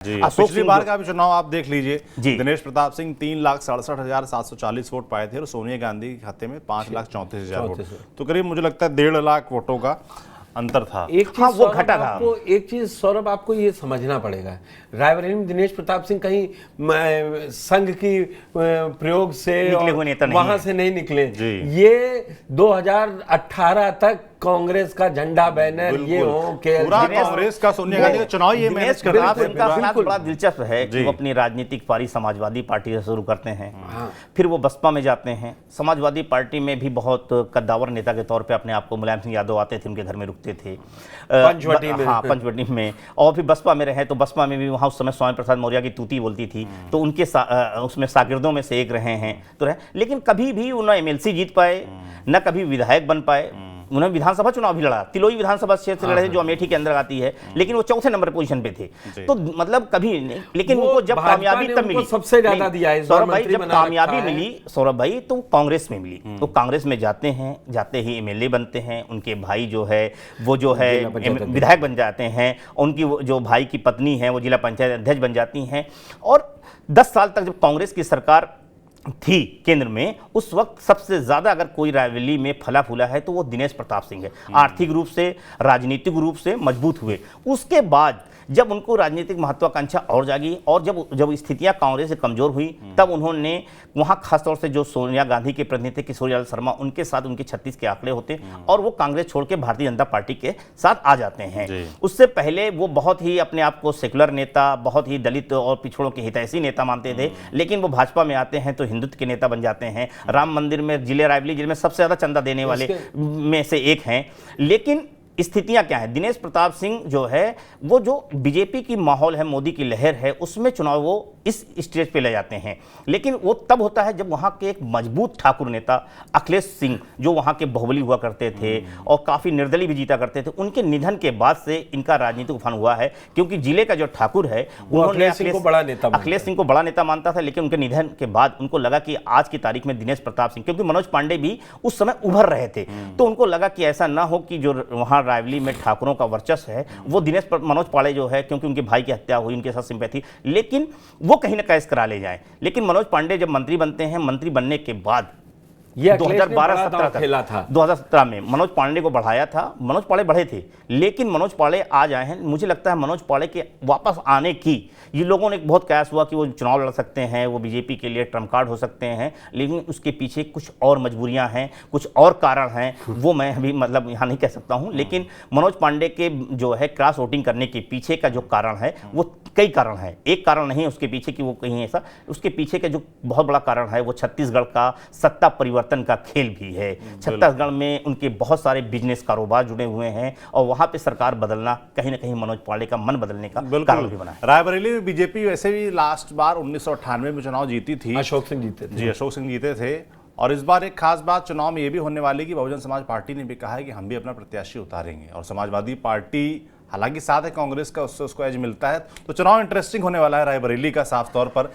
पिछली बार का भी चुनाव आप देख लीजिए, दिनेश प्रताप सिंह 3,67,740 वोट पाए थे और सोनिया गांधी के खाते में 5,34,000 वोट। तो करीब मुझे लगता है 1.5 लाख वोटों का अंतर था। एक चीज वो घटा था। एक चीज सौरभ आपको ये समझना पड़ेगा, रायबरेली में दिनेश प्रताप सिंह कहीं संघ की प्रयोग से वहां से नहीं निकले। ये 2018 तक कांग्रेस का झंडा बैनर ये हो के पूरा कांग्रेस का सोनिया गांधी का चुनाव ये मैनेज कर रहा है। बड़ा दिलचस्प है कि वो अपनी राजनीतिक पारी समाजवादी पार्टी से शुरू करते हैं, फिर वो बसपा में जाते हैं। समाजवादी पार्टी में भी बहुत कद्दावर नेता के तौर पे अपने आप को मुलायम सिंह यादव आते थे, उनके घर में रुकते थे पंचवटी में, और फिर बसपा में रहे तो बसपा में भी वहाँ उस समय स्वामी प्रसाद मौर्य की तूती बोलती थी, तो उनके उसमें शागिर्दों में से एक रहे हैं तो रहे, लेकिन कभी भी उन्हें MLC जीत पाए, न कभी विधायक बन पाए। उन्होंने विधानसभा चुनाव भी लड़ा, तिलोई विधानसभा क्षेत्र से लड़े जो अमेठी के अंदर आती है, लेकिन वो चौथे नंबर पोजीशन पे थे। तो मतलब कभी नहीं, लेकिन उनको जब कामयाबी तब मिली, सबसे ज्यादा दिया है सौरभ भाई, जब कामयाबी मिली सौरभ भाई तो कांग्रेस में मिली। तो कांग्रेस में जाते हैं, जाते ही MLA बनते हैं, उनके भाई जो है वो जो है विधायक बन जाते हैं, उनकी जो भाई की पत्नी है वो जिला पंचायत अध्यक्ष बन जाती हैं। और 10 साल तक जब कांग्रेस की सरकार थी केंद्र में, उस वक्त सबसे ज्यादा अगर कोई रायबरेली में फला फूला है तो वो दिनेश प्रताप सिंह है। आर्थिक रूप से, राजनीतिक रूप से मजबूत हुए। उसके बाद जब उनको राजनीतिक महत्वाकांक्षा और जागी और जब स्थितियां कांग्रेस से कमजोर हुई, तब उन्होंने वहां खासतौर से जो सोनिया गांधी के प्रतिनिधि किशोरीलाल शर्मा, उनके साथ उनके 36 के आंकड़े होते और वो कांग्रेस छोड़ के भारतीय जनता पार्टी के साथ आ जाते हैं। उससे पहले वो बहुत ही अपने आप को सेकुलर नेता, बहुत ही दलित और पिछड़ों के हितैषी नेता मानते थे, लेकिन वो भाजपा में आते हैं तो हिंदुत्व के नेता बन जाते हैं। राम मंदिर में रायबरेली जिले में सबसे ज्यादा चंदा देने वाले में से एक हैं। लेकिन स्थितियां क्या है, दिनेश प्रताप सिंह जो है वो जो बीजेपी की माहौल है, मोदी की लहर है, उसमें चुनाव वो इस स्टेज पे ले जाते हैं। लेकिन वो तब होता है जब वहां के एक मजबूत ठाकुर नेता अखिलेश सिंह, जो वहां के बाहुबली हुआ करते थे और काफी निर्दलीय भी जीता करते थे, उनके निधन के बाद से इनका राजनीतिक उफान हुआ है। क्योंकि जिले का जो ठाकुर है उन्होंने अखिलेश सिंह को बड़ा नेता मानता था, लेकिन उनके निधन के बाद उनको लगा कि आज की तारीख में दिनेश प्रताप सिंह, क्योंकि मनोज पांडे भी उस समय उभर रहे थे, तो उनको लगा कि ऐसा ना हो कि जो वहां रायबरेली में ठाकुरों का वर्चस्व है वो मनोज पांडे जो है, क्योंकि उनके भाई की हत्या हुई, उनके साथ सिंपैथी, लेकिन वो कहीं ना कहीं करा ले जाए। लेकिन मनोज पांडे जब मंत्री बनते हैं, मंत्री बनने के बाद ये 2017 में मनोज पांडे को बढ़ाया था। मनोज पांडे बढ़े थे, लेकिन मनोज पांडे आज आए हैं। मुझे लगता है मनोज पांडे के वापस आने की ये लोगों ने बहुत कयास हुआ कि वो चुनाव लड़ सकते हैं, वो बीजेपी के लिए ट्रम्प कार्ड हो सकते हैं, लेकिन उसके पीछे कुछ और मजबूरियां हैं, कुछ और कारण हैं, वो मैं अभी मतलब यहाँ नहीं कह सकता हूँ। लेकिन मनोज पांडे के जो है क्रॉस वोटिंग करने के पीछे का जो कारण है वो कई कारण है, एक कारण नहीं है उसके पीछे कि वो कहीं ऐसा, उसके पीछे का जो बहुत बड़ा कारण है वो छत्तीसगढ़ का सत्ता परिवर्तन का खेल भी है। छत्तीसगढ़ में उनके बहुत सारे बिजनेस कारोबार जुड़े हुए हैं और वहां पे सरकार बदलना कहीं ना कहीं मनोज पांडे का मन बदलने का कारण भी बना है। रायबरेली में बीजेपी वैसे भी लास्ट बार 1998 में चुनाव जीती थी, अशोक सिंह जीते थे। जी, अशोक सिंह जीते थे। और इस बार एक खास बात चुनाव में ये भी होने वाली कि बहुजन समाज पार्टी ने भी कहा है कि हम भी अपना प्रत्याशी उतारेंगे, और समाजवादी पार्टी हालांकि साथ है कांग्रेस का, उससे उसको एज मिलता है। तो चुनाव इंटरेस्टिंग होने वाला है रायबरेली का साफ तौर पर